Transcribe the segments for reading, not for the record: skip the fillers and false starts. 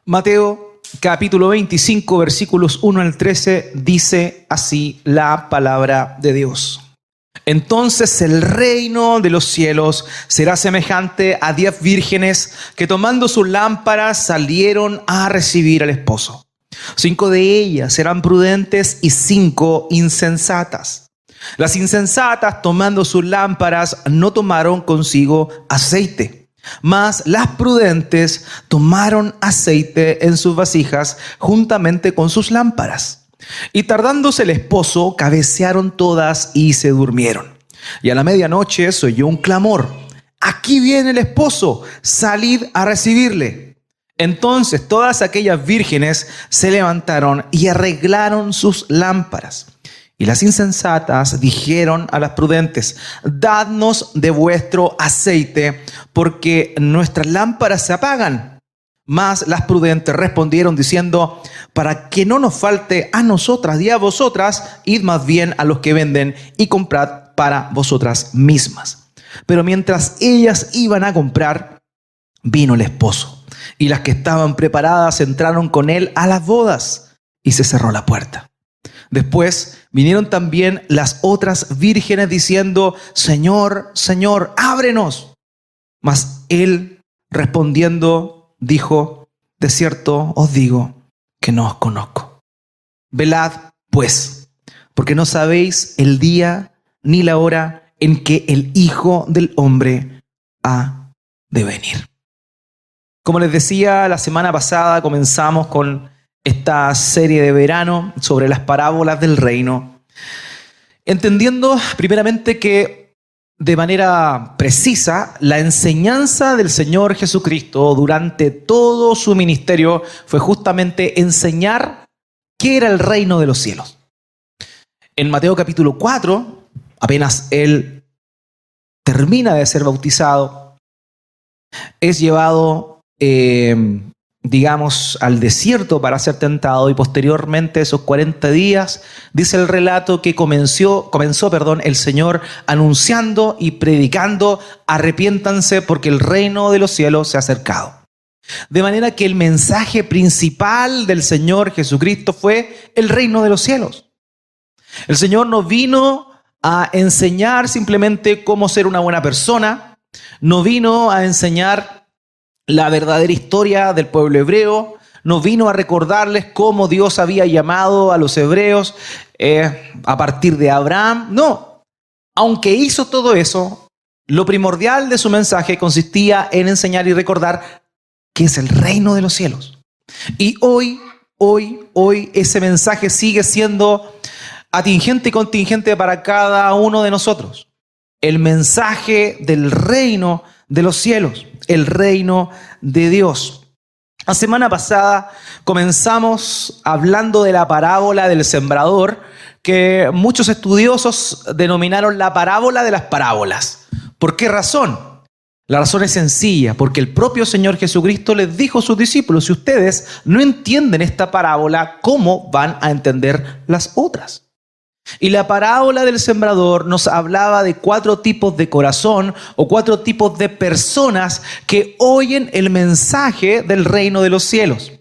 Mateo capítulo 25, versículos 1 al 13, dice así la palabra de Dios. Entonces el reino de los cielos será semejante a 10 vírgenes que tomando sus lámparas salieron a recibir al esposo. 5 de ellas eran prudentes y 5 insensatas. Las insensatas, tomando sus lámparas, no tomaron consigo aceite. Mas las prudentes tomaron aceite en sus vasijas juntamente con sus lámparas. Y tardándose el esposo, cabecearon todas y se durmieron. Y a la medianoche se oyó un clamor: «Aquí viene el esposo, salid a recibirle». Entonces todas aquellas vírgenes se levantaron y arreglaron sus lámparas. Y las insensatas dijeron a las prudentes: «Dadnos de vuestro aceite, porque nuestras lámparas se apagan». Mas las prudentes respondieron diciendo: «Para que no nos falte a nosotras y a vosotras, id más bien a los que venden y comprad para vosotras mismas». Pero mientras ellas iban a comprar, vino el esposo, y las que estaban preparadas entraron con él a las bodas, y se cerró la puerta. Después vinieron también las otras vírgenes diciendo: «Señor, Señor, ábrenos». Mas él respondiendo dijo: «De cierto os digo que no os conozco. Velad pues, porque no sabéis el día ni la hora en que el Hijo del Hombre ha de venir». Como les decía, la semana pasada comenzamos con esta serie de verano sobre las parábolas del reino, entendiendo primeramente que de manera precisa la enseñanza del Señor Jesucristo durante todo su ministerio fue justamente enseñar qué era el reino de los cielos. En Mateo capítulo 4, apenas él termina de ser bautizado, es llevado al desierto para ser tentado, y posteriormente esos 40 días, dice el relato que comenzó el Señor anunciando y predicando: arrepiéntanse porque el reino de los cielos se ha acercado. De manera que el mensaje principal del Señor Jesucristo fue el reino de los cielos. El Señor no vino a enseñar simplemente cómo ser una buena persona, no vino a enseñar la verdadera historia del pueblo hebreo, no vino a recordarles cómo Dios había llamado a los hebreos a partir de Abraham. No, aunque hizo todo eso, lo primordial de su mensaje consistía en enseñar y recordar qué es el reino de los cielos. Y hoy ese mensaje sigue siendo atingente y contingente para cada uno de nosotros. El mensaje del reino de los cielos, el reino de Dios. La semana pasada comenzamos hablando de la parábola del sembrador, que muchos estudiosos denominaron la parábola de las parábolas. ¿Por qué razón? La razón es sencilla: porque el propio Señor Jesucristo les dijo a sus discípulos: si ustedes no entienden esta parábola, ¿cómo van a entender las otras? Y la parábola del sembrador nos hablaba de 4 tipos de corazón o 4 tipos de personas que oyen el mensaje del reino de los cielos,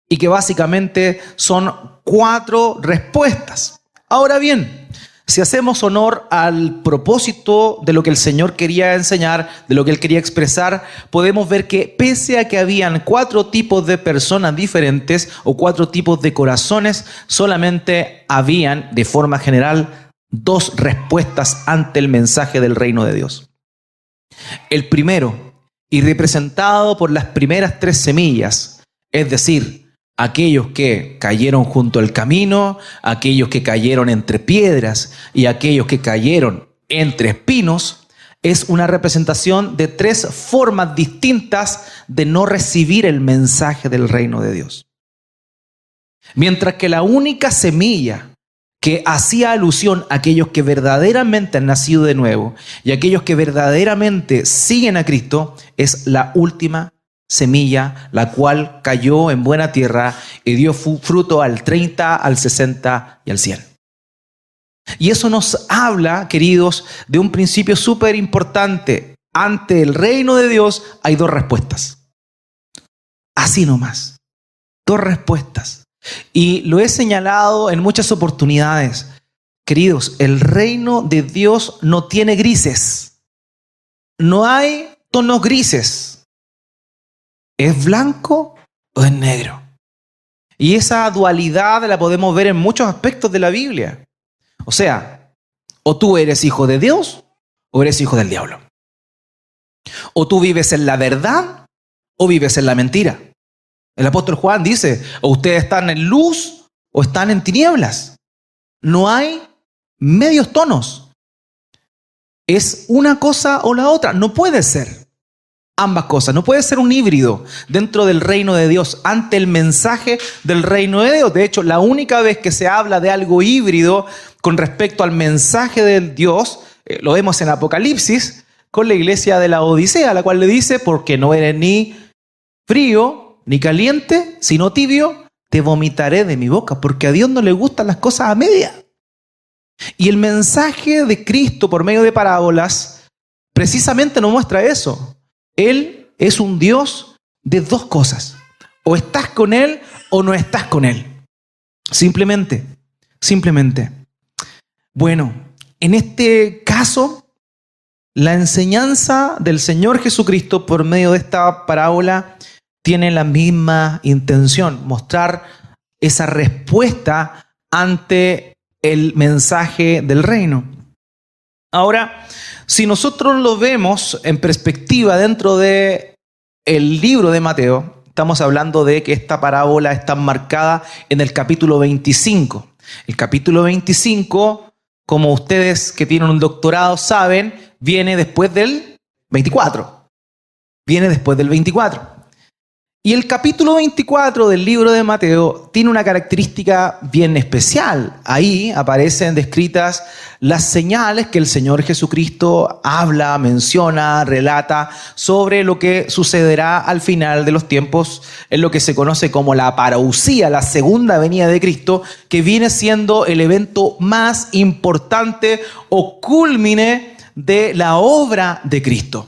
y que básicamente son 4 respuestas. Ahora bien, si hacemos honor al propósito de lo que el Señor quería enseñar, de lo que Él quería expresar, podemos ver que pese a que habían 4 tipos de personas diferentes o 4 tipos de corazones, solamente habían, de forma general, 2 respuestas ante el mensaje del reino de Dios. El primero, y representado por las primeras 3 semillas, es decir, aquellos que cayeron junto al camino, aquellos que cayeron entre piedras y aquellos que cayeron entre espinos, es una representación de 3 formas distintas de no recibir el mensaje del reino de Dios. Mientras que la única semilla que hacía alusión a aquellos que verdaderamente han nacido de nuevo y aquellos que verdaderamente siguen a Cristo es la última semilla, la cual cayó en buena tierra y dio fruto al 30, al 60 y al 100. Y eso nos habla, queridos, de un principio súper importante. Ante el reino de Dios hay 2 respuestas. Así nomás. Dos respuestas. Y lo he señalado en muchas oportunidades. Queridos, el reino de Dios no tiene grises. No hay tonos grises. ¿Es blanco o es negro? Y esa dualidad la podemos ver en muchos aspectos de la Biblia. O sea, o tú eres hijo de Dios o eres hijo del diablo. O tú vives en la verdad o vives en la mentira. El apóstol Juan dice, o ustedes están en luz o están en tinieblas. No hay medios tonos. Es una cosa o la otra. No puede ser ambas cosas. No puede ser un híbrido dentro del reino de Dios, ante el mensaje del reino de Dios. De hecho, la única vez que se habla de algo híbrido con respecto al mensaje de Dios, lo vemos en Apocalipsis, con la iglesia de la Odisea, la cual le dice, porque no eres ni frío ni caliente, sino tibio, te vomitaré de mi boca, porque a Dios no le gustan las cosas a media. Y el mensaje de Cristo por medio de parábolas precisamente nos muestra eso. Él es un Dios de dos cosas. O estás con Él o no estás con Él. Simplemente. Bueno, en este caso, la enseñanza del Señor Jesucristo por medio de esta parábola tiene la misma intención, mostrar esa respuesta ante el mensaje del reino. Ahora, si nosotros lo vemos en perspectiva dentro del libro de Mateo, estamos hablando de que esta parábola está marcada en el capítulo 25. El capítulo 25, como ustedes que tienen un doctorado saben, viene después del 24. Viene después del 24. Y el capítulo 24 del libro de Mateo tiene una característica bien especial. Ahí aparecen descritas las señales que el Señor Jesucristo habla, menciona, relata sobre lo que sucederá al final de los tiempos, en lo que se conoce como la parousia, la segunda venida de Cristo, que viene siendo el evento más importante o cúlmine de la obra de Cristo.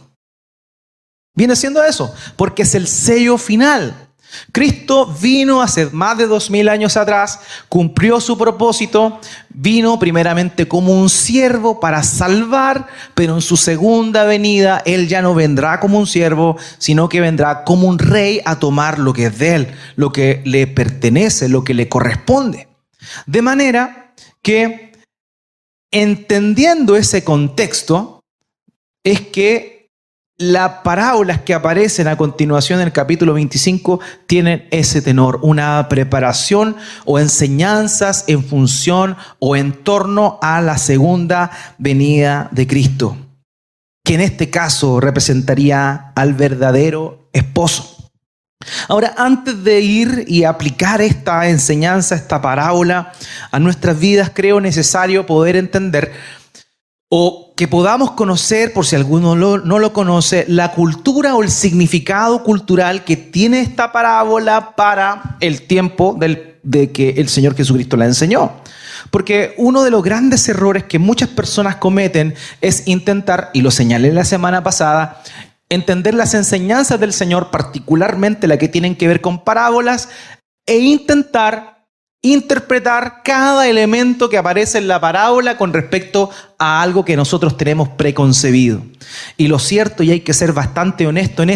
Viene siendo eso, porque es el sello final. Cristo vino hace más de 2000 años atrás, cumplió su propósito, vino primeramente como un siervo para salvar, pero en su segunda venida Él ya no vendrá como un siervo, sino que vendrá como un rey a tomar lo que es de Él, lo que le pertenece, lo que le corresponde. De manera que, entendiendo ese contexto, es que las parábolas que aparecen a continuación en el capítulo 25 tienen ese tenor, una preparación o enseñanzas en función o en torno a la segunda venida de Cristo, que en este caso representaría al verdadero esposo. Ahora, antes de ir y aplicar esta enseñanza, esta parábola a nuestras vidas, creo necesario poder entender o que podamos conocer, por si alguno no lo conoce, la cultura o el significado cultural que tiene esta parábola para el tiempo de que el Señor Jesucristo la enseñó. Porque uno de los grandes errores que muchas personas cometen es intentar, y lo señalé la semana pasada, entender las enseñanzas del Señor, particularmente la que tienen que ver con parábolas, e intentar interpretar cada elemento que aparece en la parábola con respecto a algo que nosotros tenemos preconcebido. Y lo cierto, y hay que ser bastante honesto en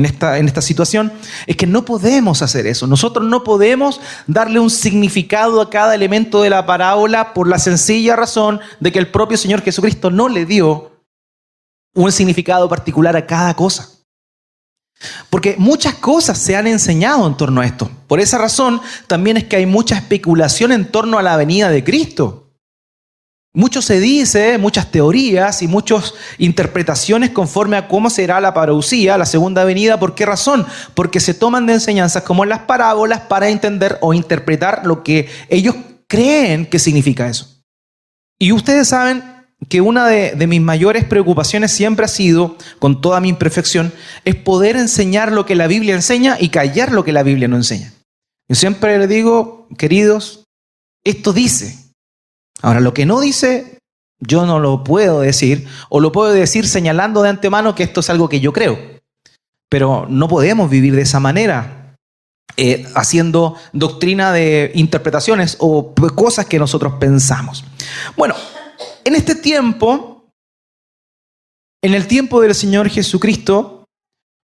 esta situación, es que no podemos hacer eso. Nosotros no podemos darle un significado a cada elemento de la parábola por la sencilla razón de que el propio Señor Jesucristo no le dio un significado particular a cada cosa. Porque muchas cosas se han enseñado en torno a esto. Por esa razón, también es que hay mucha especulación en torno a la venida de Cristo. Mucho se dice, muchas teorías y muchas interpretaciones conforme a cómo será la parousia, la segunda venida. ¿Por qué razón? Porque se toman de enseñanzas como las parábolas para entender o interpretar lo que ellos creen que significa eso. Y ustedes saben que una de mis mayores preocupaciones siempre ha sido, con toda mi imperfección, es poder enseñar lo que la Biblia enseña y callar lo que la Biblia no enseña. Yo siempre les digo, queridos, esto dice. Ahora, lo que no dice, yo no lo puedo decir, o lo puedo decir señalando de antemano que esto es algo que yo creo. Pero no podemos vivir de esa manera. haciendo doctrina de interpretaciones o cosas que nosotros pensamos. Bueno, en este tiempo, en el tiempo del Señor Jesucristo,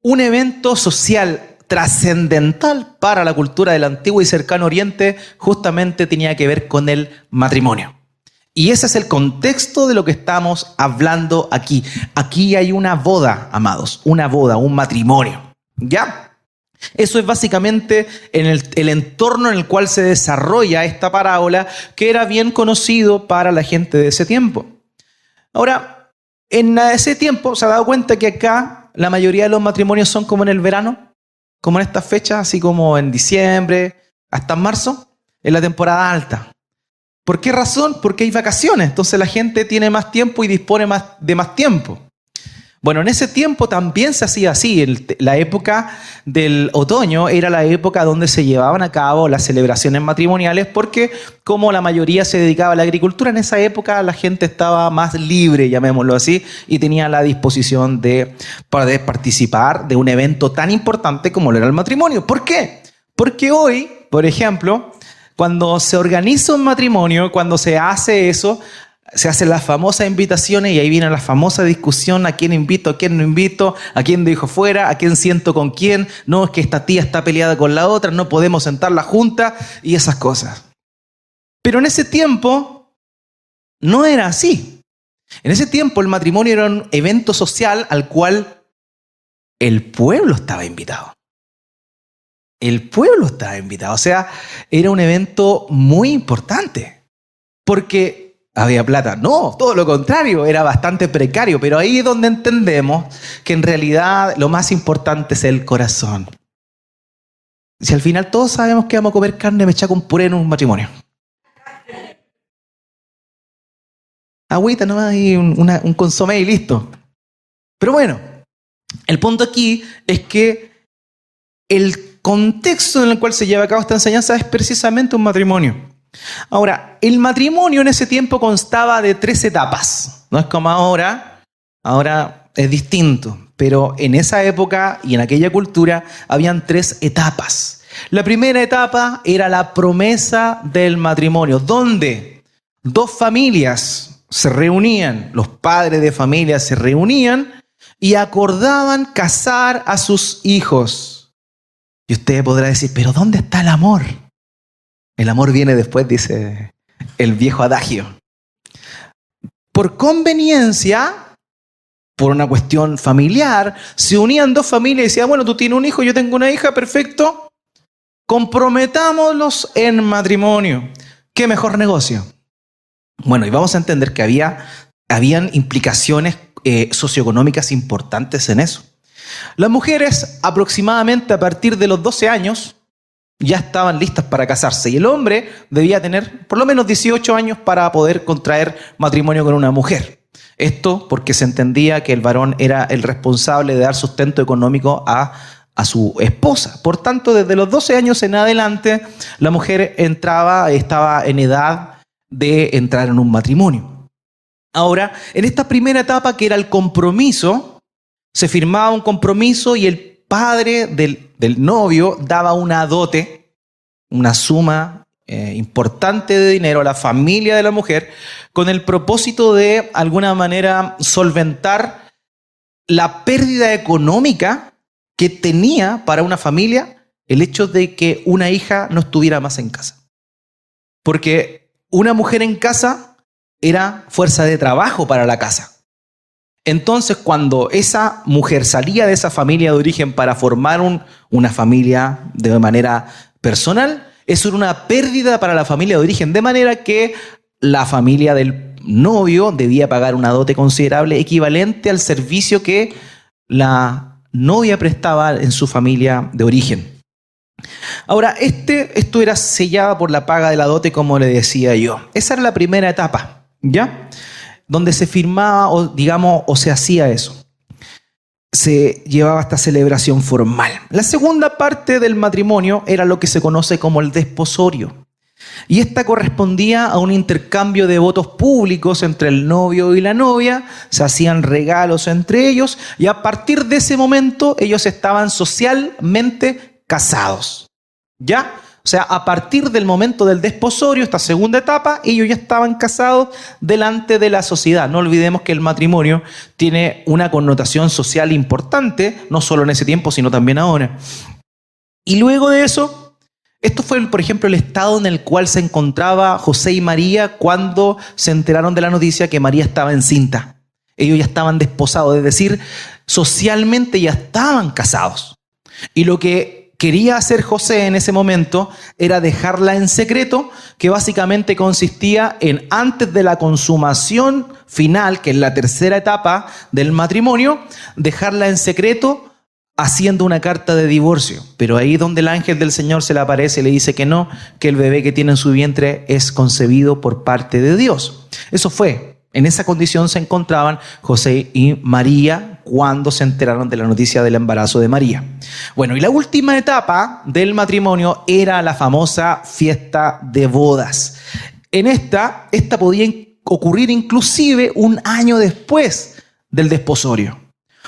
un evento social trascendental para la cultura del Antiguo y Cercano Oriente justamente tenía que ver con el matrimonio. Y ese es el contexto de lo que estamos hablando aquí. Aquí hay una boda, amados, una boda, un matrimonio, ¿ya? Eso es básicamente en el entorno en el cual se desarrolla esta parábola, que era bien conocido para la gente de ese tiempo. Ahora, en ese tiempo se ha dado cuenta que acá la mayoría de los matrimonios son como en el verano, como en estas fechas, así como en diciembre, hasta en marzo, en la temporada alta. ¿Por qué razón? Porque hay vacaciones, entonces la gente tiene más tiempo y dispone de más tiempo. Bueno, en ese tiempo también se hacía así. La época del otoño era la época donde se llevaban a cabo las celebraciones matrimoniales, porque como la mayoría se dedicaba a la agricultura, en esa época la gente estaba más libre, llamémoslo así, y tenía la disposición de poder participar de un evento tan importante como lo era el matrimonio. ¿Por qué? Porque hoy, por ejemplo, cuando se organiza un matrimonio, cuando se hace eso, se hacen las famosas invitaciones y ahí viene la famosa discusión: a quién invito, a quién no invito, a quién dejo fuera, a quién siento con quién. No, es que esta tía está peleada con la otra, no podemos sentarla junta y esas cosas. Pero en ese tiempo no era así. En ese tiempo el matrimonio era un evento social al cual el pueblo estaba invitado. El pueblo estaba invitado, o sea, era un evento muy importante, porque había plata. No, todo lo contrario, era bastante precario, pero ahí es donde entendemos que en realidad lo más importante es el corazón. Si al final todos sabemos que vamos a comer carne mechada con puré en un matrimonio. Agüita nomás y un consomé y listo. Pero bueno, el punto aquí es que el contexto en el cual se lleva a cabo esta enseñanza es precisamente un matrimonio. Ahora, el matrimonio en ese tiempo constaba de 3 etapas. No es como ahora es distinto, pero en esa época y en aquella cultura habían 3 etapas. La primera etapa era la promesa del matrimonio, donde 2 familias se reunían, los padres de familia se reunían y acordaban casar a sus hijos. Y usted podrá decir, ¿pero dónde está el amor? El amor viene después, dice el viejo adagio. Por conveniencia, por una cuestión familiar, se unían 2 familias y decían, bueno, tú tienes un hijo, yo tengo una hija, perfecto. Comprometámoslos en matrimonio. ¿Qué mejor negocio? Bueno, y vamos a entender que habían implicaciones socioeconómicas importantes en eso. Las mujeres aproximadamente a partir de los 12 años ya estaban listas para casarse y el hombre debía tener por lo menos 18 años para poder contraer matrimonio con una mujer. Esto porque se entendía que el varón era el responsable de dar sustento económico a su esposa. Por tanto, desde los 12 años en adelante, la mujer estaba en edad de entrar en un matrimonio. Ahora, en esta primera etapa, que era el compromiso, se firmaba un compromiso y el padre del novio daba una dote, una suma importante de dinero a la familia de la mujer, con el propósito de alguna manera solventar la pérdida económica que tenía para una familia el hecho de que una hija no estuviera más en casa. Porque una mujer en casa era fuerza de trabajo para la casa. Entonces, cuando esa mujer salía de esa familia de origen para formar una familia de manera personal, eso era una pérdida para la familia de origen, de manera que la familia del novio debía pagar una dote considerable equivalente al servicio que la novia prestaba en su familia de origen. Ahora, esto era sellado por la paga de la dote, como le decía yo. Esa era la primera etapa, ¿ya? Donde se firmaba o se hacía eso. Se llevaba esta celebración formal. La segunda parte del matrimonio era lo que se conoce como el desposorio. Y esta correspondía a un intercambio de votos públicos entre el novio y la novia. Se hacían regalos entre ellos y a partir de ese momento ellos estaban socialmente casados. ¿Ya? O sea, a partir del momento del desposorio, esta segunda etapa, ellos ya estaban casados delante de la sociedad. No olvidemos que el matrimonio tiene una connotación social importante, no solo en ese tiempo, sino también ahora. Y luego de eso, esto fue, por ejemplo, el estado en el cual se encontraba José y María cuando se enteraron de la noticia que María estaba encinta. Ellos ya estaban desposados, es decir, socialmente ya estaban casados. Y lo que quería hacer José en ese momento era dejarla en secreto, que básicamente consistía en, antes de la consumación final, que es la tercera etapa del matrimonio, dejarla en secreto haciendo una carta de divorcio. Pero ahí donde el ángel del Señor se le aparece y le dice que no, que el bebé que tiene en su vientre es concebido por parte de Dios. Eso fue. En esa condición se encontraban José y María cuando se enteraron de la noticia del embarazo de María. Bueno, y la última etapa del matrimonio era la famosa fiesta de bodas. En esta podía ocurrir inclusive un año después del desposorio,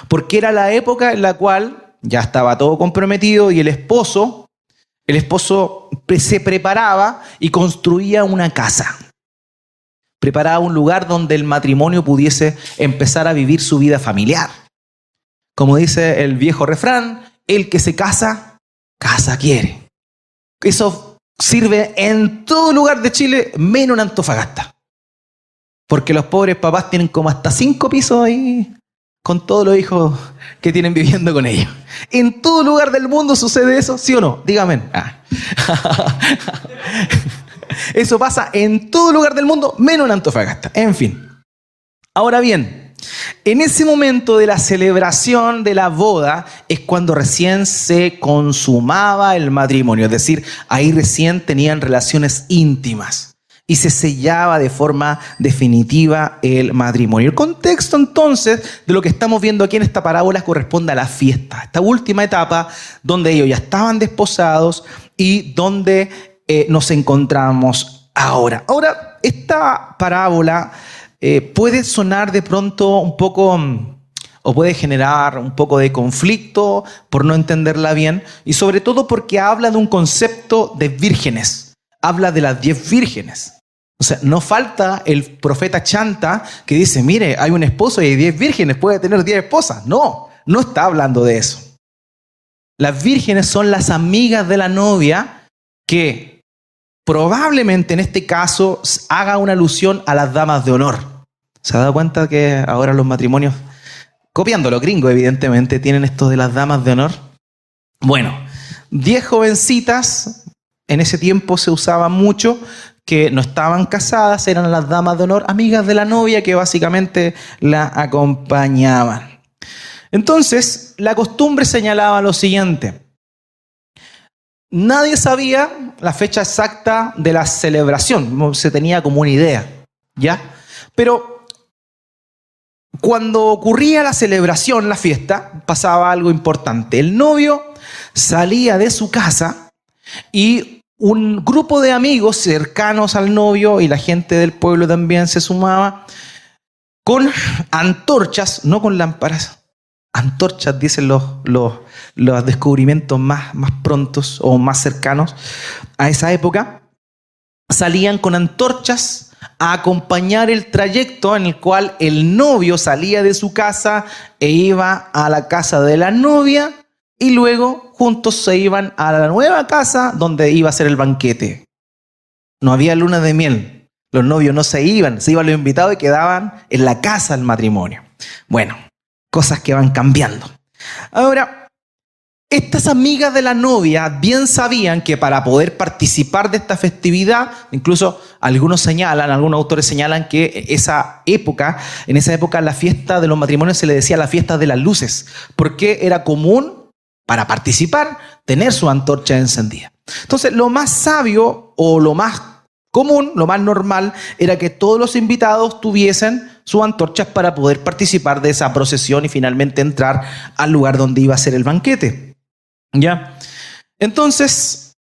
porque era la época en la cual ya estaba todo comprometido y el esposo se preparaba y construía una casa. Preparaba un lugar donde el matrimonio pudiese empezar a vivir su vida familiar. Como dice el viejo refrán, el que se casa, casa quiere. Eso sirve en todo lugar de Chile, menos en Antofagasta. Porque los pobres papás tienen como hasta 5 pisos ahí con todos los hijos que tienen viviendo con ellos. En todo lugar del mundo sucede eso, ¿sí o no? Dígame. Eso pasa en todo lugar del mundo, menos en Antofagasta. En fin. Ahora bien, en ese momento de la celebración de la boda es cuando recién se consumaba el matrimonio. Es decir, ahí recién tenían relaciones íntimas y se sellaba de forma definitiva el matrimonio. El contexto entonces de lo que estamos viendo aquí en esta parábola corresponde a la fiesta. Esta última etapa donde ellos ya estaban desposados y donde nos encontramos ahora. Ahora, esta parábola puede sonar de pronto un poco, o puede generar un poco de conflicto por no entenderla bien, y sobre todo porque habla de un concepto de vírgenes. Habla de las 10 vírgenes. O sea, no falta el profeta chanta que dice, mire, hay un esposo y hay 10 vírgenes, puede tener 10 esposas. No, no está hablando de eso. Las vírgenes son las amigas de la novia que probablemente en este caso haga una alusión a las damas de honor. ¿Se ha dado cuenta que ahora los matrimonios, copiando los gringos evidentemente, tienen esto de las damas de honor? Bueno, 10 jovencitas, en ese tiempo se usaba mucho, que no estaban casadas, eran las damas de honor, amigas de la novia que básicamente la acompañaban. Entonces, la costumbre señalaba lo siguiente. Nadie sabía la fecha exacta de la celebración, se tenía como una idea, ¿ya? Pero cuando ocurría la celebración, la fiesta, pasaba algo importante. El novio salía de su casa y un grupo de amigos cercanos al novio y la gente del pueblo también se sumaba con antorchas, no con lámparas. Antorchas, dicen los descubrimientos más prontos o más cercanos a esa época, salían con antorchas a acompañar el trayecto en el cual el novio salía de su casa e iba a la casa de la novia y luego juntos se iban a la nueva casa donde iba a ser el banquete. No había luna de miel, los novios no se iban los invitados y quedaban en la casa del matrimonio. Bueno, cosas que van cambiando. Ahora, estas amigas de la novia bien sabían que para poder participar de esta festividad, incluso algunos autores señalan que en esa época la fiesta de los matrimonios se le decía la fiesta de las luces, porque era común para participar tener su antorcha encendida. Entonces, lo más sabio o lo más común, lo más normal, era que todos los invitados tuviesen sus antorchas para poder participar de esa procesión y finalmente entrar al lugar donde iba a ser el banquete. ¿Ya? Entonces,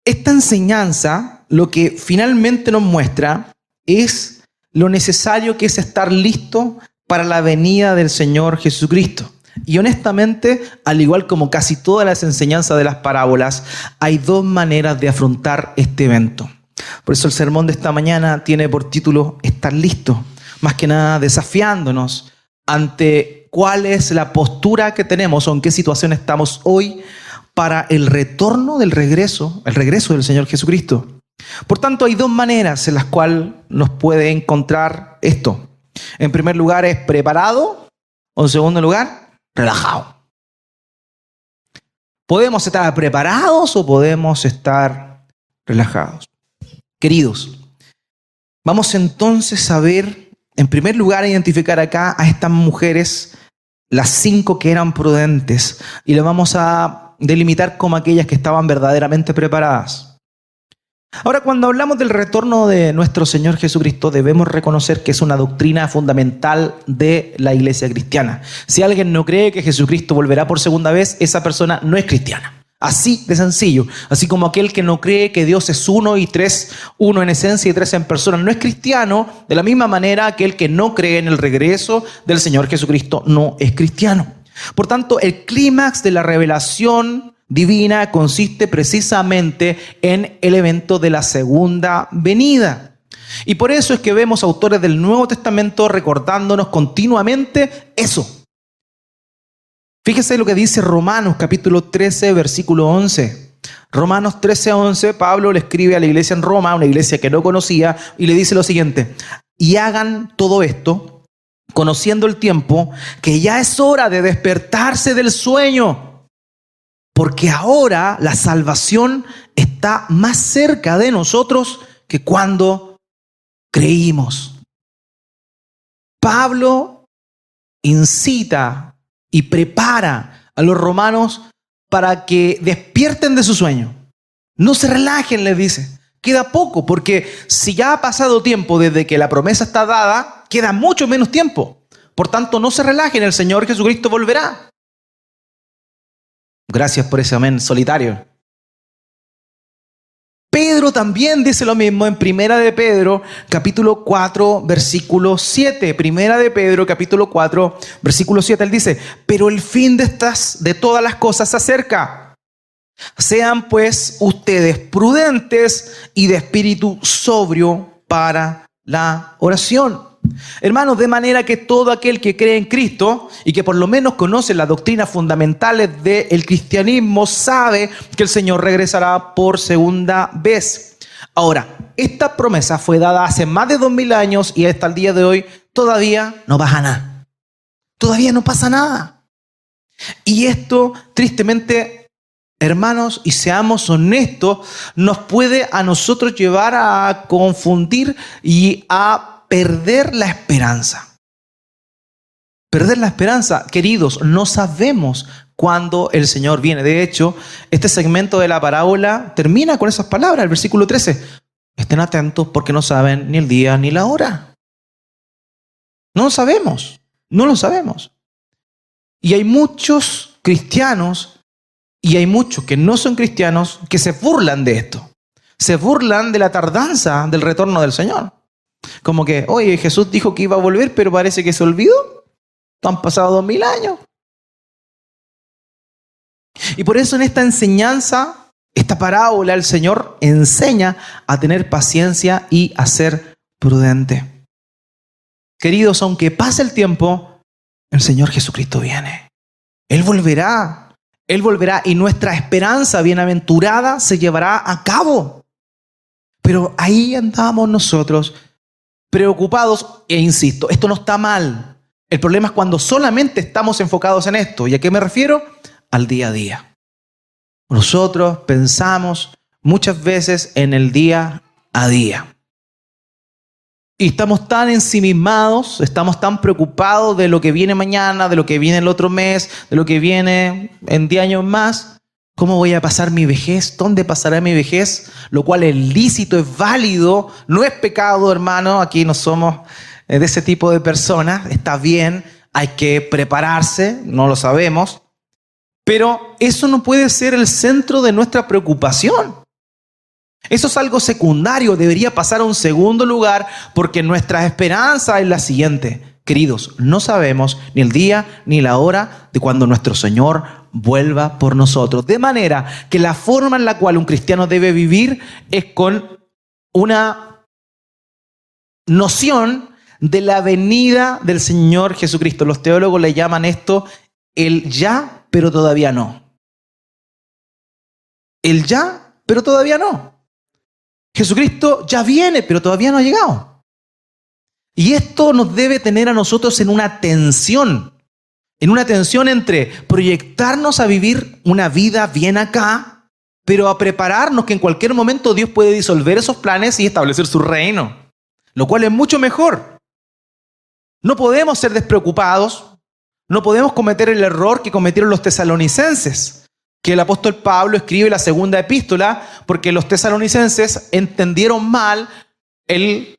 esta enseñanza lo que finalmente nos muestra es lo necesario que es estar listo para la venida del Señor Jesucristo. Y honestamente, al igual como casi todas las enseñanzas de las parábolas, hay dos maneras de afrontar este evento. Por eso el sermón de esta mañana tiene por título Estar listo, más que nada desafiándonos ante cuál es la postura que tenemos o en qué situación estamos hoy para el retorno del regreso, el regreso del Señor Jesucristo. Por tanto, hay dos maneras en las cuales nos puede encontrar esto. En primer lugar es preparado, o en segundo lugar, relajado. ¿Podemos estar preparados o podemos estar relajados? Queridos, vamos entonces a ver, en primer lugar, a identificar acá a estas mujeres, las 5 que eran prudentes, y las vamos a delimitar como aquellas que estaban verdaderamente preparadas. Ahora, cuando hablamos del retorno de nuestro Señor Jesucristo, debemos reconocer que es una doctrina fundamental de la iglesia cristiana. Si alguien no cree que Jesucristo volverá por segunda vez, esa persona no es cristiana. Así de sencillo. Así como aquel que no cree que Dios es uno y tres, uno en esencia y tres en persona, no es cristiano. De la misma manera, aquel que no cree en el regreso del Señor Jesucristo no es cristiano. Por tanto, el clímax de la revelación divina consiste precisamente en el evento de la segunda venida. Y por eso es que vemos autores del Nuevo Testamento recordándonos continuamente eso. Fíjese lo que dice Romanos capítulo 13, versículo 11. Romanos 13, 11, Pablo le escribe a la iglesia en Roma, una iglesia que no conocía, y le dice lo siguiente: y hagan todo esto, conociendo el tiempo, que ya es hora de despertarse del sueño. Porque ahora la salvación está más cerca de nosotros que cuando creímos. Pablo incita y prepara a los romanos para que despierten de su sueño. No se relajen, les dice. Queda poco, porque si ya ha pasado tiempo desde que la promesa está dada, queda mucho menos tiempo. Por tanto, no se relajen, el Señor Jesucristo volverá. Gracias por ese amén solitario. Pedro también dice lo mismo en Primera de Pedro, capítulo 4, versículo 7. Primera de Pedro, capítulo 4, versículo 7. Él dice: pero el fin de todas las cosas se acerca. Sean pues ustedes prudentes y de espíritu sobrio para la oración. Hermanos, de manera que todo aquel que cree en Cristo y que por lo menos conoce las doctrinas fundamentales del cristianismo sabe que el Señor regresará por segunda vez. Ahora, esta promesa fue dada hace más de 2000 años y hasta el día de hoy todavía no pasa nada. Todavía no pasa nada. Y esto, tristemente, hermanos, y seamos honestos, nos puede a nosotros llevar a confundir y a perder la esperanza. Perder la esperanza. Queridos, no sabemos cuándo el Señor viene. De hecho, este segmento de la parábola termina con esas palabras, el versículo 13. Estén atentos porque no saben ni el día ni la hora. No lo sabemos. No lo sabemos. Y hay muchos cristianos y hay muchos que no son cristianos que se burlan de esto. Se burlan de la tardanza del retorno del Señor. Como que, oye, Jesús dijo que iba a volver, pero parece que se olvidó. Han pasado 2000 años. Y por eso en esta enseñanza, esta parábola, el Señor enseña a tener paciencia y a ser prudente. Queridos, aunque pase el tiempo, el Señor Jesucristo viene. Él volverá. Él volverá y nuestra esperanza bienaventurada se llevará a cabo. Pero ahí andamos nosotros preocupados, e insisto, esto no está mal. El problema es cuando solamente estamos enfocados en esto. ¿Y a qué me refiero? Al día a día. Nosotros pensamos muchas veces en el día a día. Y estamos tan ensimismados, estamos tan preocupados de lo que viene mañana, de lo que viene el otro mes, de lo que viene en 10 años más. ¿Cómo voy a pasar mi vejez? ¿Dónde pasará mi vejez? Lo cual es lícito, es válido, no es pecado, hermano. Aquí no somos de ese tipo de personas. Está bien, hay que prepararse, no lo sabemos. Pero eso no puede ser el centro de nuestra preocupación. Eso es algo secundario, debería pasar a un segundo lugar porque nuestra esperanza es la siguiente. Queridos, no sabemos ni el día ni la hora de cuando nuestro Señor vuelva por nosotros. De manera que la forma en la cual un cristiano debe vivir es con una noción de la venida del Señor Jesucristo. Los teólogos le llaman esto el ya, pero todavía no. El ya, pero todavía no. Jesucristo ya viene, pero todavía no ha llegado. Y esto nos debe tener a nosotros en una tensión entre proyectarnos a vivir una vida bien acá, pero a prepararnos que en cualquier momento Dios puede disolver esos planes y establecer su reino, lo cual es mucho mejor. No podemos ser despreocupados, no podemos cometer el error que cometieron los tesalonicenses, que el apóstol Pablo escribe la segunda epístola porque los tesalonicenses entendieron mal el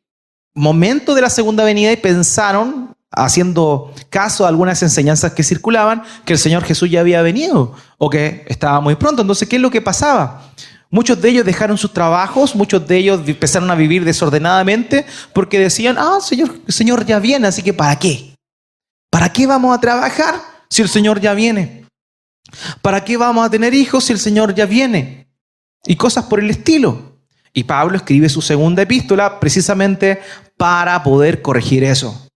momento de la segunda venida y pensaron, haciendo caso a algunas enseñanzas que circulaban, que el Señor Jesús ya había venido o que estaba muy pronto. Entonces, ¿qué es lo que pasaba? Muchos de ellos dejaron sus trabajos, muchos de ellos empezaron a vivir desordenadamente porque decían, el Señor ya viene, así que ¿para qué? ¿Para qué vamos a trabajar si el Señor ya viene? ¿Para qué vamos a tener hijos si el Señor ya viene? Y cosas por el estilo. Y Pablo escribe su segunda epístola precisamente para poder corregir eso.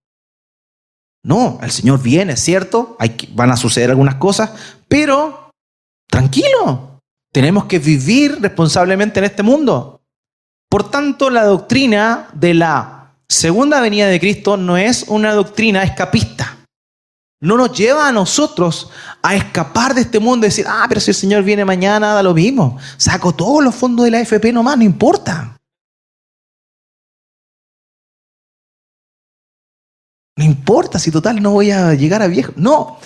No, el Señor viene, ¿cierto? Van a suceder algunas cosas, pero tranquilo, tenemos que vivir responsablemente en este mundo. Por tanto, la doctrina de la segunda venida de Cristo no es una doctrina escapista. No nos lleva a nosotros a escapar de este mundo y decir, pero si el Señor viene mañana, da lo mismo. Saco todos los fondos de la AFP nomás, no importa. No importa, si total no voy a llegar a viejo. No,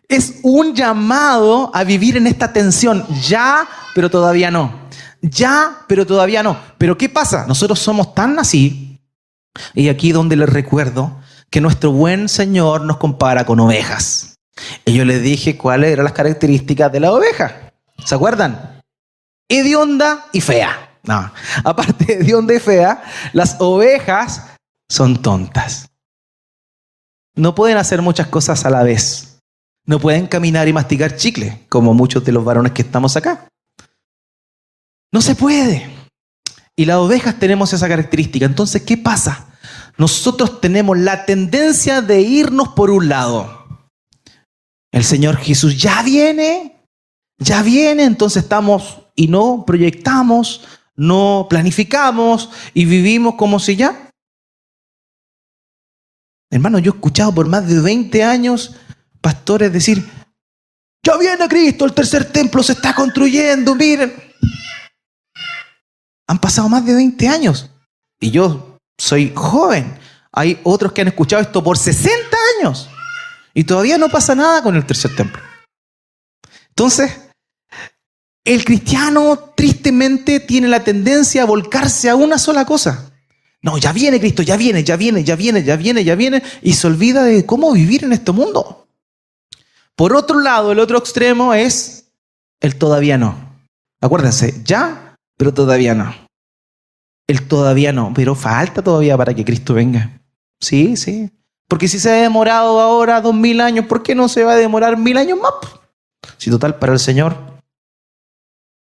es un llamado a vivir en esta tensión. Ya, pero todavía no. Ya, pero todavía no. Pero ¿qué pasa? Nosotros somos tan así, y aquí donde les recuerdo, que nuestro buen Señor nos compara con ovejas. Y yo les dije cuáles eran las características de la oveja. ¿Se acuerdan? Hedionda y fea. No, aparte de hedionda y fea, las ovejas son tontas. No pueden hacer muchas cosas a la vez. No pueden caminar y masticar chicle, como muchos de los varones que estamos acá. No se puede. Y las ovejas tenemos esa característica. Entonces, ¿qué pasa? Nosotros tenemos la tendencia de irnos por un lado. El Señor Jesús ya viene, entonces estamos y no proyectamos, no planificamos y vivimos como si ya. Hermano, yo he escuchado por más de 20 años pastores decir, ya viene Cristo, el tercer templo se está construyendo, miren. Han pasado más de 20 años y yo soy joven. Hay otros que han escuchado esto por 60 años y todavía no pasa nada con el tercer templo. Entonces, el cristiano tristemente tiene la tendencia a volcarse a una sola cosa. No, ya viene Cristo, ya viene, y se olvida de cómo vivir en este mundo. Por otro lado, el otro extremo es el todavía no. Acuérdense, ya, pero todavía no. El todavía no, pero falta todavía para que Cristo venga. Sí. Porque si se ha demorado ahora 2000 años, ¿por qué no se va a demorar 1000 años más? Si total, para el Señor,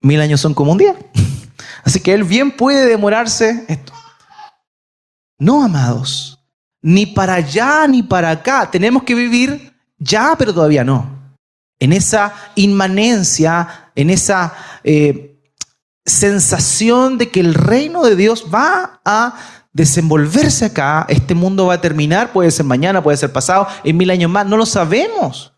1000 años son como un día. Así que Él bien puede demorarse esto. No, amados, ni para allá ni para acá. Tenemos que vivir ya, pero todavía no. En esa inmanencia, en esa sensación de que el reino de Dios va a desenvolverse acá. Este mundo va a terminar, puede ser mañana, puede ser pasado, en 1000 años más, no lo sabemos.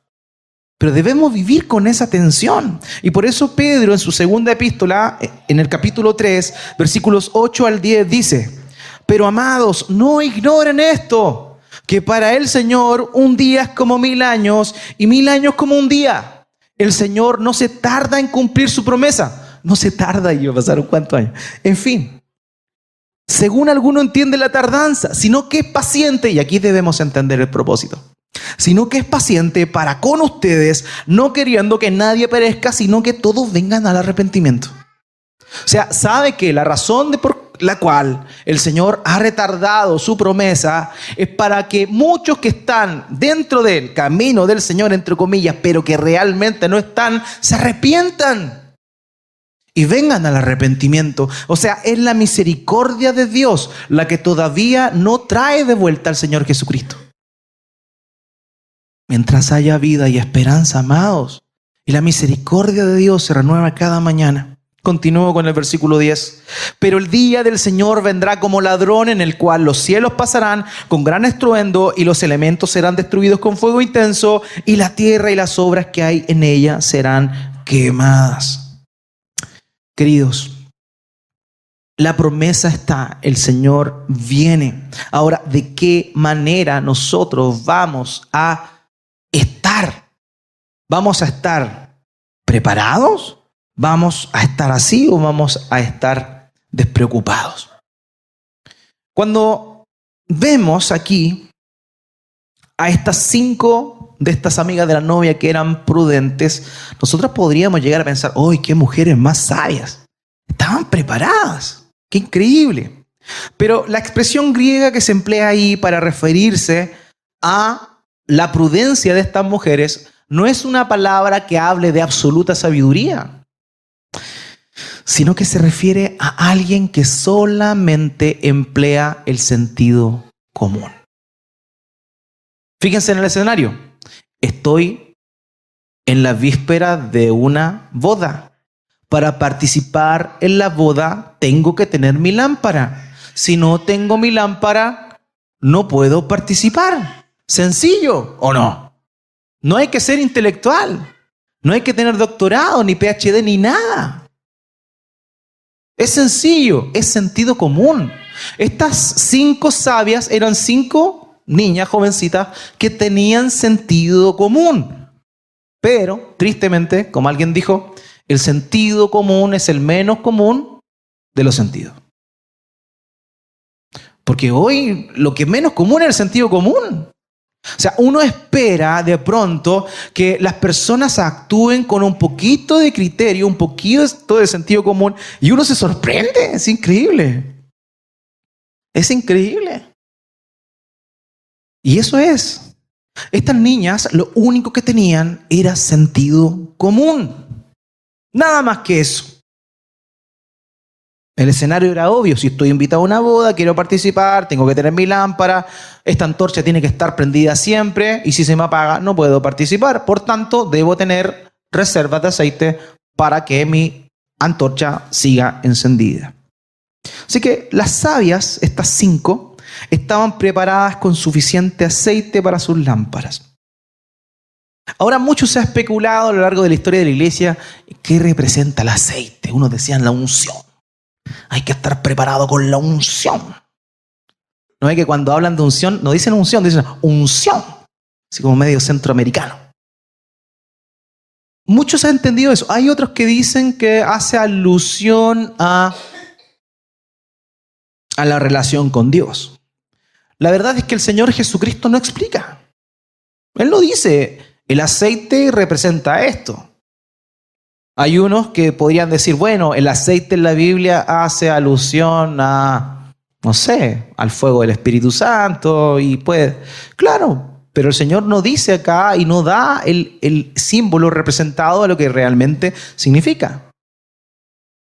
Pero debemos vivir con esa tensión. Y por eso Pedro en su segunda epístola, en el capítulo 3, versículos 8 al 10, dice: pero amados, no ignoren esto, que para el Señor un día es como 1000 años y 1000 años como un día. El Señor no se tarda en cumplir su promesa. No se tarda, y pasaron cuántos años. En fin, según alguno entiende la tardanza, sino que es paciente, y aquí debemos entender el propósito, sino que es paciente para con ustedes, no queriendo que nadie perezca, sino que todos vengan al arrepentimiento. O sea, sabe que la razón la cual el Señor ha retardado su promesa, es para que muchos que están dentro del camino del Señor, entre comillas, pero que realmente no están, se arrepientan y vengan al arrepentimiento. O sea, es la misericordia de Dios la que todavía no trae de vuelta al Señor Jesucristo. Mientras haya vida y esperanza, amados, y la misericordia de Dios se renueva cada mañana. Continúo con el versículo 10. Pero el día del Señor vendrá como ladrón, en el cual los cielos pasarán con gran estruendo y los elementos serán destruidos con fuego intenso y la tierra y las obras que hay en ella serán quemadas. Queridos, la promesa está, el Señor viene. Ahora, ¿de qué manera nosotros vamos a estar? ¿Vamos a estar preparados? ¿Vamos a estar así o vamos a estar despreocupados? Cuando vemos aquí a estas 5 de estas amigas de la novia que eran prudentes, nosotros podríamos llegar a pensar, ¡ay, qué mujeres más sabias! Estaban preparadas. ¡Qué increíble! Pero la expresión griega que se emplea ahí para referirse a la prudencia de estas mujeres no es una palabra que hable de absoluta sabiduría, sino que se refiere a alguien que solamente emplea el sentido común. Fíjense en el escenario. Estoy en la víspera de una boda. Para participar en la boda tengo que tener mi lámpara. Si no tengo mi lámpara, no puedo participar. ¿Sencillo o no? No hay que ser intelectual. No hay que tener doctorado, ni PhD, ni nada. Es sencillo, es sentido común. Estas 5 sabias eran 5 niñas jovencitas que tenían sentido común. Pero, tristemente, como alguien dijo, el sentido común es el menos común de los sentidos. Porque hoy lo que es menos común es el sentido común. O sea, uno espera de pronto que las personas actúen con un poquito de criterio, un poquito de sentido común, y uno se sorprende. Es increíble. Es increíble. Y eso es. Estas niñas lo único que tenían era sentido común. Nada más que eso. El escenario era obvio. Si estoy invitado a una boda, quiero participar, tengo que tener mi lámpara, esta antorcha tiene que estar prendida siempre y si se me apaga no puedo participar. Por tanto, debo tener reservas de aceite para que mi antorcha siga encendida. Así que las sabias, estas 5, estaban preparadas con suficiente aceite para sus lámparas. Ahora mucho se ha especulado a lo largo de la historia de la iglesia qué representa el aceite. Unos decían la unción. Hay que estar preparado con la unción. No es que cuando hablan de unción, no dicen unción, dicen unción. Así como medio centroamericano. Muchos han entendido eso. Hay otros que dicen que hace alusión a la relación con Dios. La verdad es que el Señor Jesucristo no explica. Él no dice, el aceite representa esto. Hay unos que podrían decir, bueno, el aceite en la Biblia hace alusión a, no sé, al fuego del Espíritu Santo y pues, claro, pero el Señor no dice acá y no da el símbolo representado de lo que realmente significa.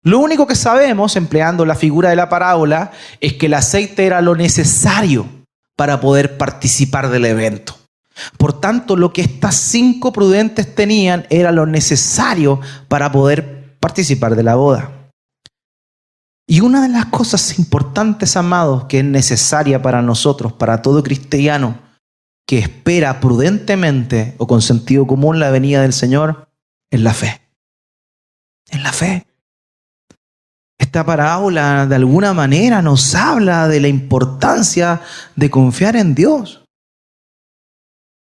Lo único que sabemos, empleando la figura de la parábola, es que el aceite era lo necesario para poder participar del evento. Por tanto, lo que estas 5 prudentes tenían era lo necesario para poder participar de la boda. Y una de las cosas importantes, amados, que es necesaria para nosotros, para todo cristiano que espera prudentemente o con sentido común la venida del Señor, es la fe. Es la fe. Esta parábola de alguna manera nos habla de la importancia de confiar en Dios.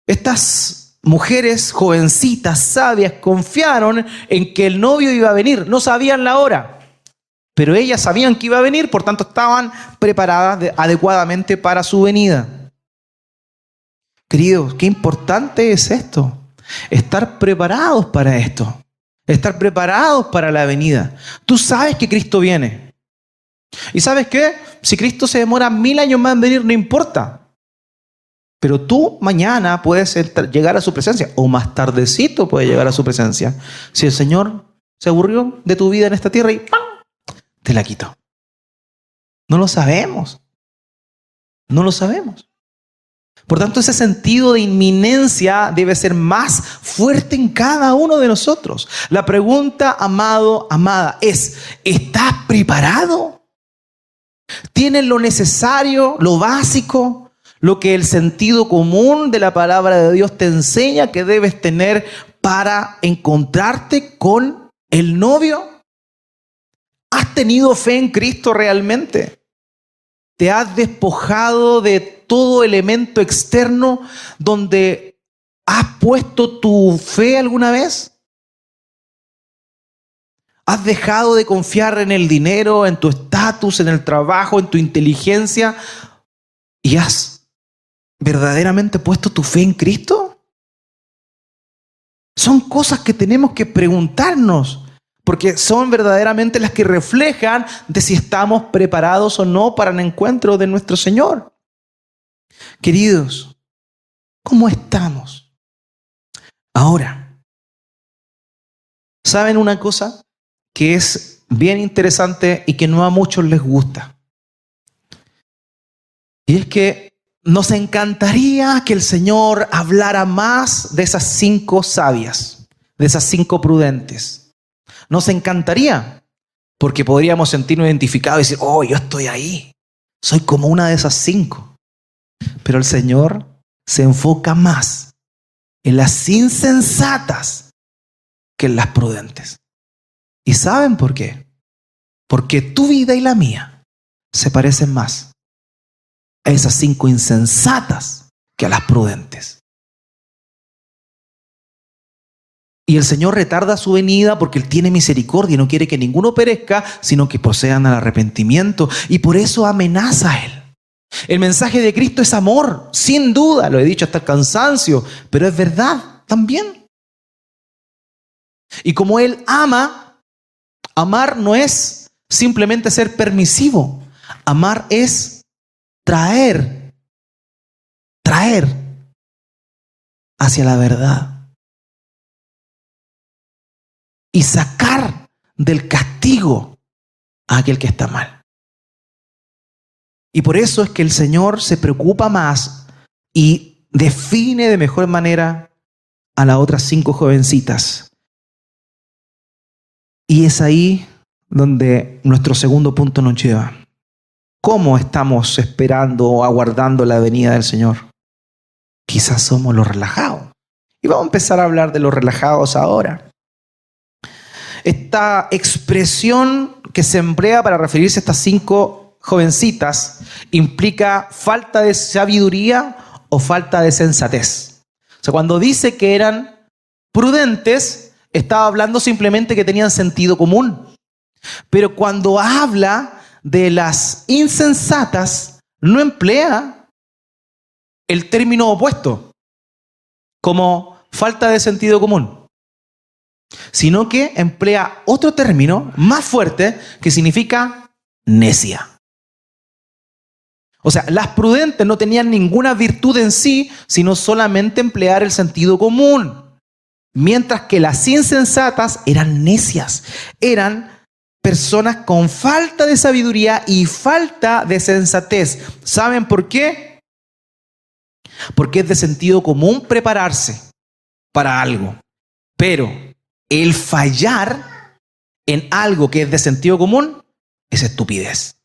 Estas mujeres jovencitas, sabias, confiaron en que el novio iba a venir. No sabían la hora, pero ellas sabían que iba a venir, por tanto estaban preparadas adecuadamente para su venida. Queridos, qué importante es esto. Estar preparados para esto. Estar preparados para la venida. Tú sabes que Cristo viene. ¿Y sabes qué? Si Cristo se demora 1000 años más en venir, no importa. Pero tú mañana puedes llegar a su presencia, o más tardecito puedes llegar a su presencia. Si el Señor se aburrió de tu vida en esta tierra y ¡pam!, te la quitó. No lo sabemos. No lo sabemos. Por tanto, ese sentido de inminencia debe ser más fuerte en cada uno de nosotros. La pregunta, amado, amada, es: ¿estás preparado? ¿Tienes lo necesario, lo básico, lo que el sentido común de la palabra de Dios te enseña que debes tener para encontrarte con el novio? ¿Has tenido fe en Cristo realmente? ¿Te has despojado de todo elemento externo donde has puesto tu fe alguna vez? ¿Has dejado de confiar en el dinero, en tu estatus, en el trabajo, en tu inteligencia? ¿Y has verdaderamente puesto tu fe en Cristo? Son cosas que tenemos que preguntarnos, porque son verdaderamente las que reflejan de si estamos preparados o no para el encuentro de nuestro Señor. Queridos, ¿cómo estamos? Ahora, ¿saben una cosa que es bien interesante y que no a muchos les gusta? Y es que nos encantaría que el Señor hablara más de esas 5 sabias, de esas 5 prudentes. Nos encantaría, porque podríamos sentirnos identificados y decir: oh, yo estoy ahí, soy como una de esas 5. Pero el Señor se enfoca más en las insensatas que en las prudentes. ¿Y saben por qué? Porque tu vida y la mía se parecen más a esas 5 insensatas que a las prudentes. Y el Señor retarda su venida porque Él tiene misericordia y no quiere que ninguno perezca, sino que procedan al arrepentimiento. Y por eso amenaza a Él. El mensaje de Cristo es amor, sin duda, lo he dicho hasta el cansancio, pero es verdad también. Y como Él ama, amar no es simplemente ser permisivo. Amar es traer hacia la verdad y sacar del castigo a aquel que está mal. Y por eso es que el Señor se preocupa más y define de mejor manera a las otras 5 jovencitas. Y es ahí donde nuestro segundo punto nos lleva. ¿Cómo estamos esperando o aguardando la venida del Señor? Quizás somos los relajados. Y vamos a empezar a hablar de los relajados ahora. Esta expresión que se emplea para referirse a estas 5 jovencitas implica falta de sabiduría o falta de sensatez. O sea, cuando dice que eran prudentes, estaba hablando simplemente que tenían sentido común. Pero cuando habla de las insensatas, no emplea el término opuesto, como falta de sentido común, sino que emplea otro término más fuerte que significa necia. O sea, las prudentes no tenían ninguna virtud en sí, sino solamente emplear el sentido común. Mientras que las insensatas eran necias. Eran personas con falta de sabiduría y falta de sensatez. ¿Saben por qué? Porque es de sentido común prepararse para algo. Pero el fallar en algo que es de sentido común es estupidez.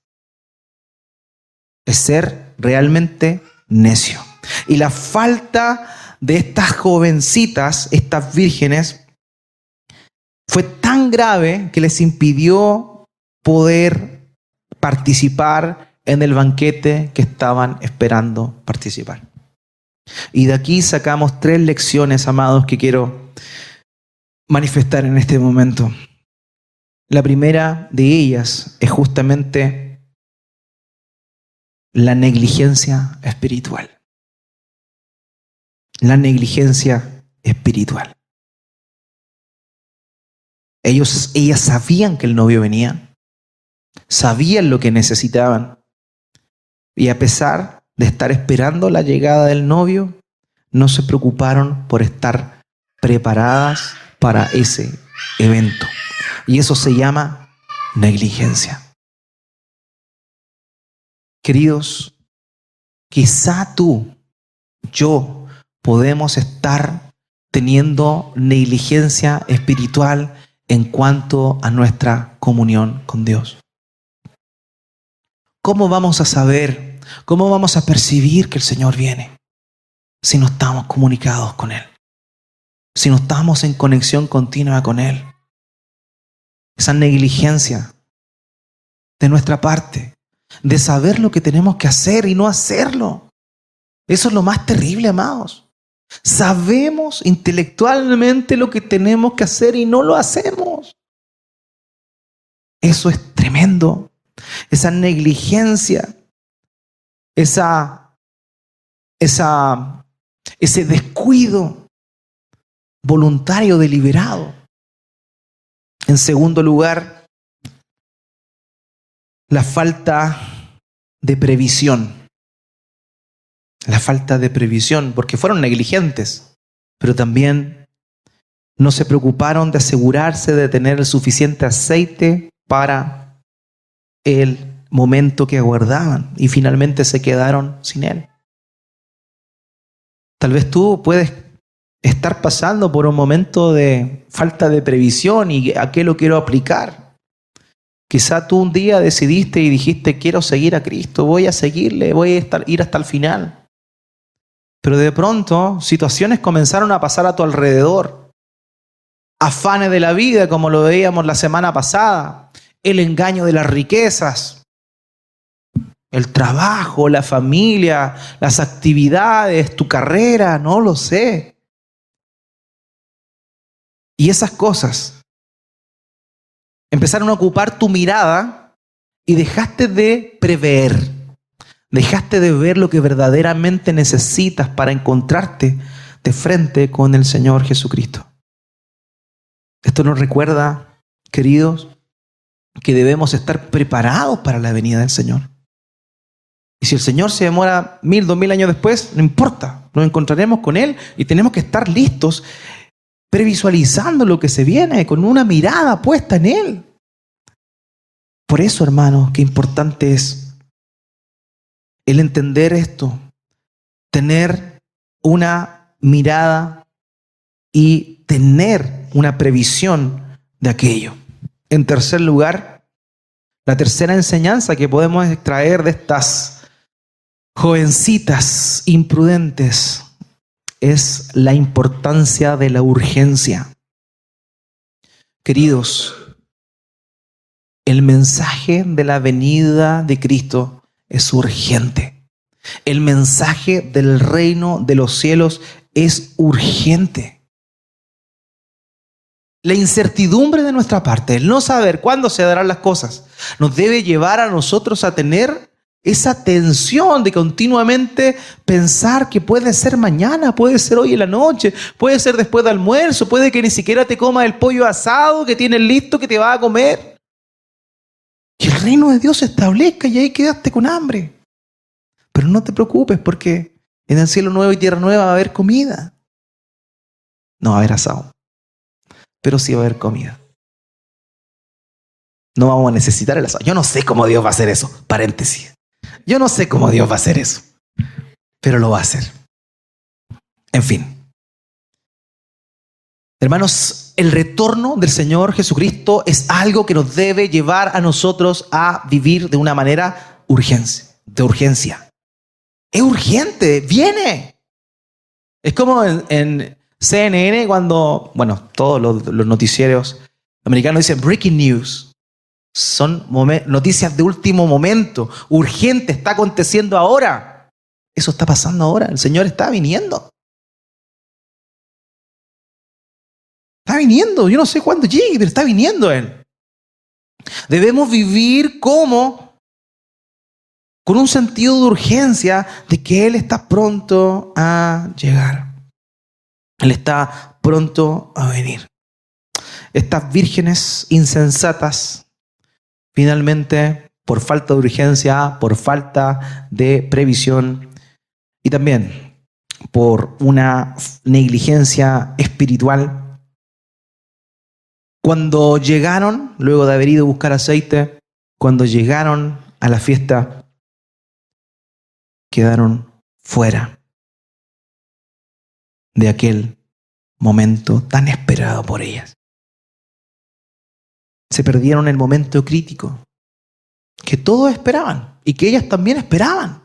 Es ser realmente necio. Y la falta de estas jovencitas, estas vírgenes, fue tan grave que les impidió poder participar en el banquete que estaban esperando participar. Y de aquí sacamos 3 lecciones, amados, que quiero manifestar en este momento. La primera de ellas es justamente la negligencia espiritual. La negligencia espiritual. Ellas sabían que el novio venía. sabían lo que necesitaban. Y a pesar de estar esperando la llegada del novio, no se preocuparon por estar preparadas para ese evento. Y eso se llama negligencia. Queridos, quizá tú, yo, podemos estar teniendo negligencia espiritual en cuanto a nuestra comunión con Dios. ¿Cómo vamos a saber, cómo vamos a percibir que el Señor viene si no estamos comunicados con Él? Si no estamos en conexión continua con Él. Esa negligencia de nuestra parte, de saber lo que tenemos que hacer y no hacerlo. Eso es lo más terrible, amados. Sabemos intelectualmente lo que tenemos que hacer y no lo hacemos. Eso es tremendo. Esa negligencia, ese descuido voluntario, deliberado. En segundo lugar, la falta de previsión. La falta de previsión, porque fueron negligentes, pero también no se preocuparon de asegurarse de tener el suficiente aceite para el momento que aguardaban y finalmente se quedaron sin él. Tal vez tú puedes estar pasando por un momento de falta de previsión y ¿a qué lo quiero aplicar? Quizá tú un día decidiste y dijiste, quiero seguir a Cristo, voy a seguirle, voy a ir hasta el final. Pero de pronto situaciones comenzaron a pasar a tu alrededor. Afanes de la vida, como lo veíamos la semana pasada. El engaño de las riquezas. El trabajo, la familia, las actividades, tu carrera, no lo sé. Y esas cosas empezaron a ocupar tu mirada y dejaste de prever. Dejaste de ver lo que verdaderamente necesitas para encontrarte de frente con el Señor Jesucristo. Esto nos recuerda, queridos, que debemos estar preparados para la venida del Señor. Y si el Señor se demora 1000, 2000 años después, no importa, nos encontraremos con Él y tenemos que estar listos, previsualizando lo que se viene, con una mirada puesta en Él. Por eso, hermanos, qué importante es el entender esto, tener una mirada y tener una previsión de aquello. En tercer lugar, la tercera enseñanza que podemos extraer de estas jovencitas imprudentes es la importancia de la urgencia. Queridos, el mensaje de la venida de Cristo es urgente. El mensaje del reino de los cielos es urgente. La incertidumbre de nuestra parte, el no saber cuándo se darán las cosas, nos debe llevar a nosotros a tener esa tensión de continuamente pensar que puede ser mañana, puede ser hoy en la noche, puede ser después del almuerzo, puede que ni siquiera te comas el pollo asado que tienes listo que te vas a comer. Que el reino de Dios se establezca y ahí quedaste con hambre. Pero no te preocupes porque en el cielo nuevo y tierra nueva va a haber comida. No va a haber asado, pero sí va a haber comida. No vamos a necesitar el asado. Yo no sé cómo Dios va a hacer eso. Paréntesis. Yo no sé cómo Dios va a hacer eso, pero lo va a hacer. En fin. Hermanos, el retorno del Señor Jesucristo es algo que nos debe llevar a nosotros a vivir de una manera de urgencia. Es urgente, viene. Es como en CNN cuando, todos los noticieros americanos dicen breaking news. Son noticias de último momento, urgente, está aconteciendo ahora. Eso está pasando ahora, el Señor está viniendo. Está viniendo, yo no sé cuándo llegue, pero está viniendo Él. Debemos vivir con un sentido de urgencia de que Él está pronto a llegar. Él está pronto a venir. Estas vírgenes insensatas Finalmente, por falta de urgencia, por falta de previsión y también por una negligencia espiritual, cuando llegaron, luego de haber ido a buscar aceite, cuando llegaron a la fiesta, quedaron fuera de aquel momento tan esperado por ellas. Se perdieron el momento crítico que todos esperaban y que ellas también esperaban.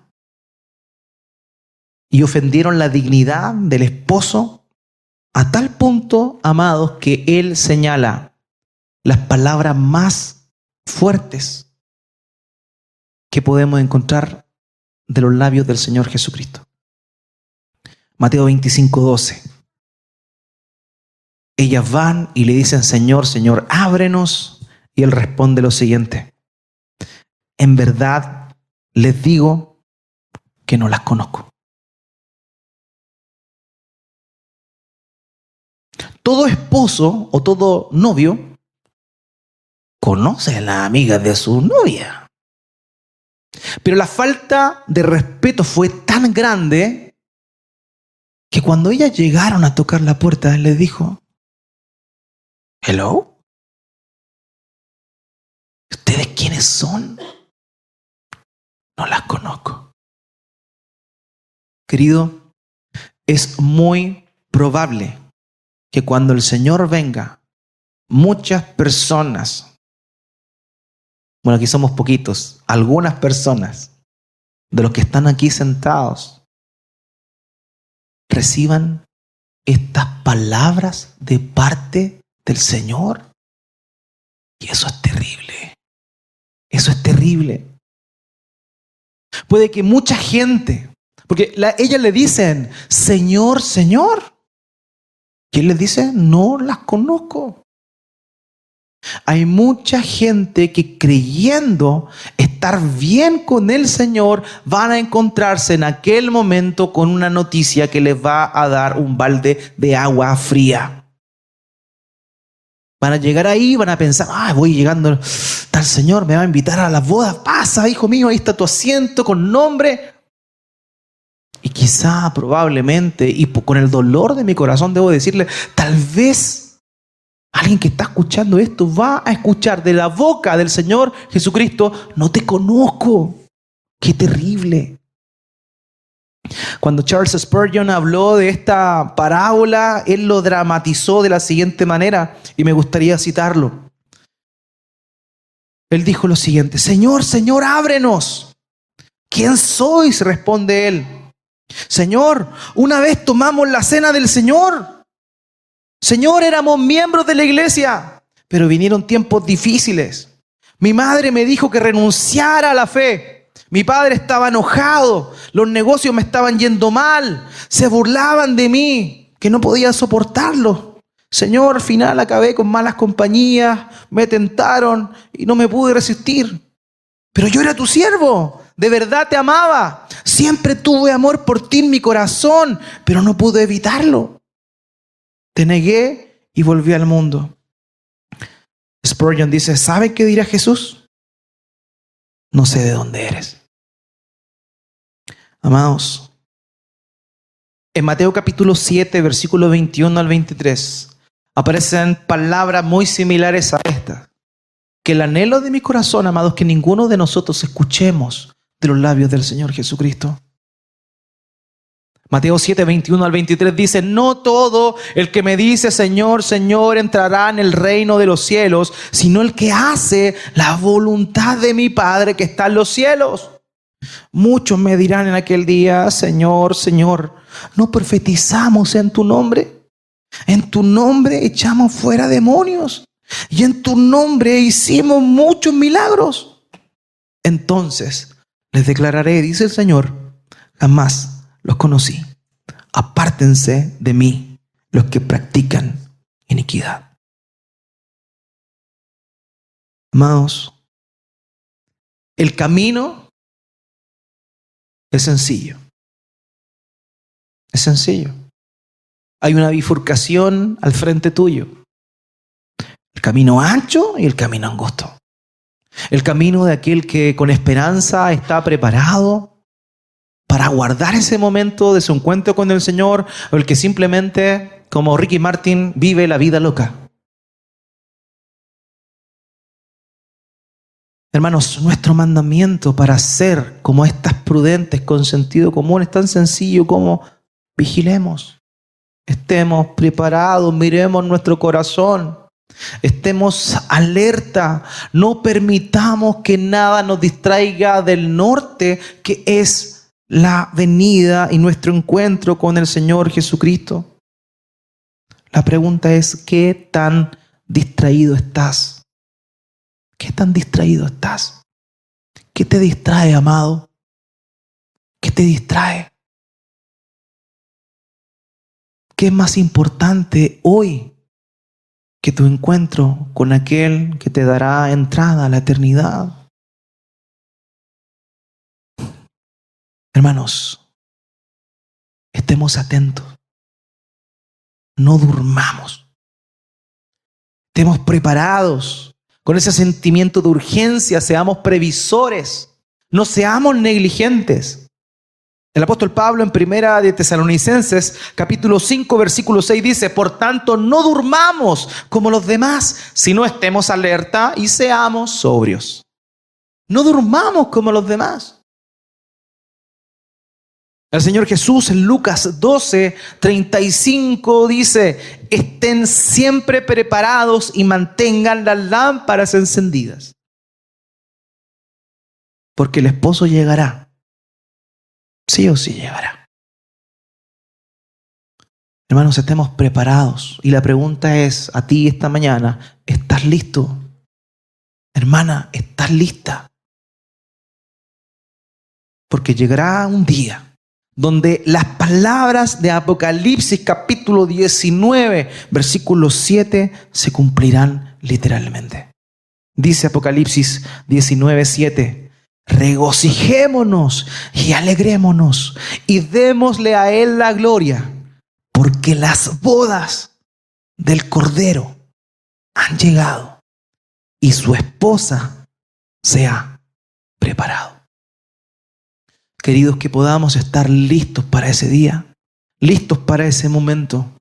Y ofendieron la dignidad del esposo a tal punto, amados, que él señala las palabras más fuertes que podemos encontrar de los labios del Señor Jesucristo. Mateo 25:12. Ellas van y le dicen: Señor, Señor, ábrenos. Y él responde lo siguiente: en verdad les digo que no las conozco. Todo esposo o todo novio conoce a las amigas de su novia. Pero la falta de respeto fue tan grande que cuando ellas llegaron a tocar la puerta, él les dijo: ¿Hello? ¿Ustedes quiénes son? No las conozco. Querido, es muy probable que cuando el Señor venga, muchas personas, bueno, aquí somos poquitos, algunas personas de los que están aquí sentados, reciban estas palabras de parte del Señor. Y eso es terrible. Eso es terrible. Puede que mucha gente, porque ellas le dicen: Señor, Señor. Y él les dice: no las conozco. Hay mucha gente que, creyendo estar bien con el Señor, van a encontrarse en aquel momento con una noticia que les va a dar un balde de agua fría. Van a llegar ahí, van a pensar: voy llegando, tal señor me va a invitar a las bodas. Pasa, hijo mío, ahí está tu asiento con nombre. Y quizá, probablemente, y con el dolor de mi corazón debo decirle, tal vez alguien que está escuchando esto va a escuchar de la boca del Señor Jesucristo: no te conozco. ¡Qué terrible! Cuando Charles Spurgeon habló de esta parábola, él lo dramatizó de la siguiente manera, y me gustaría citarlo. Él dijo lo siguiente: Señor, Señor, ábrenos. ¿Quién sois?, responde él. Señor, una vez tomamos la cena del Señor. Señor, éramos miembros de la iglesia, pero vinieron tiempos difíciles. Mi madre me dijo que renunciara a la fe. Mi padre estaba enojado, los negocios me estaban yendo mal, se burlaban de mí, que no podía soportarlo. Señor, al final acabé con malas compañías, me tentaron y no me pude resistir. Pero yo era tu siervo, de verdad te amaba. Siempre tuve amor por ti en mi corazón, pero no pude evitarlo. Te negué y volví al mundo. Spurgeon dice: ¿sabe qué dirá Jesús? No sé de dónde eres. Amados, en Mateo capítulo 7, versículo 21 al 23, aparecen palabras muy similares a estas. Que el anhelo de mi corazón, amados, que ninguno de nosotros escuchemos de los labios del Señor Jesucristo. Mateo 7, 21 al 23 dice: no todo el que me dice Señor, Señor entrará en el reino de los cielos, sino el que hace la voluntad de mi Padre que está en los cielos. Muchos me dirán en aquel día: Señor, Señor, ¿no profetizamos en tu nombre? En tu nombre echamos fuera demonios y en tu nombre hicimos muchos milagros. Entonces les declararé, dice el Señor: jamás los conocí. Apártense de mí los que practican iniquidad. Amados, el camino es sencillo. Es sencillo. Hay una bifurcación al frente tuyo. El camino ancho y el camino angosto. El camino de aquel que con esperanza está preparado para guardar ese momento de su encuentro con el Señor, o el que simplemente, como Ricky Martin, vive la vida loca. Hermanos, nuestro mandamiento para ser como estas prudentes con sentido común es tan sencillo como vigilemos, estemos preparados, miremos nuestro corazón, estemos alerta, no permitamos que nada nos distraiga del norte, que es la venida y nuestro encuentro con el Señor Jesucristo. La pregunta es, ¿qué tan distraído estás? ¿Qué tan distraído estás? ¿Qué te distrae, amado? ¿Qué te distrae? ¿Qué es más importante hoy que tu encuentro con aquel que te dará entrada a la eternidad? Hermanos, estemos atentos. No durmamos. Estemos preparados. Con ese sentimiento de urgencia, seamos previsores, no seamos negligentes. El apóstol Pablo en Primera de Tesalonicenses, capítulo 5, versículo 6 dice: por tanto, no durmamos como los demás, sino estemos alerta y seamos sobrios. No durmamos como los demás. El Señor Jesús en Lucas 12, 35 dice: estén siempre preparados y mantengan las lámparas encendidas, porque el esposo llegará, sí o sí llegará. Hermanos, estemos preparados. Y la pregunta es a ti esta mañana: ¿estás listo? Hermana, ¿estás lista? Porque llegará un día donde las palabras de Apocalipsis capítulo 19, versículo 7 se cumplirán literalmente. Dice Apocalipsis 19, 7: regocijémonos y alegrémonos y démosle a Él la gloria, porque las bodas del Cordero han llegado y su esposa se ha preparado. Queridos, que podamos estar listos para ese día, listos para ese momento,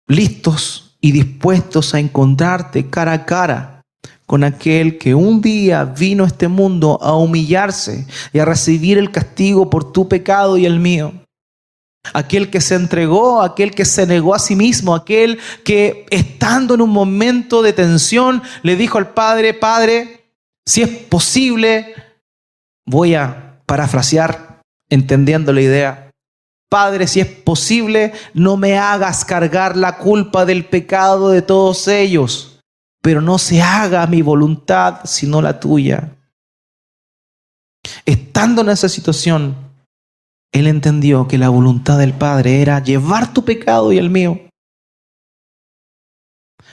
listos y dispuestos a encontrarte cara a cara con aquel que un día vino a este mundo a humillarse y a recibir el castigo por tu pecado y el mío. Aquel que se entregó, aquel que se negó a sí mismo, aquel que estando en un momento de tensión le dijo al Padre: Padre, si es posible, voy a parafrasear entendiendo la idea: Padre, si es posible, no me hagas cargar la culpa del pecado de todos ellos, pero no se haga mi voluntad sino la tuya. Estando en esa situación, Él entendió que la voluntad del Padre era llevar tu pecado y el mío.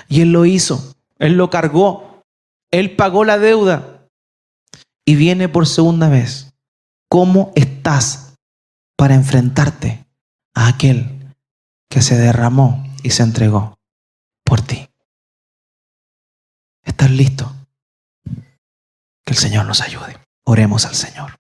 Y Él lo hizo, Él lo cargó, Él pagó la deuda y viene por segunda vez. ¿Cómo estás para enfrentarte a aquel que se derramó y se entregó por ti? ¿Estás listo? Que el Señor nos ayude. Oremos al Señor.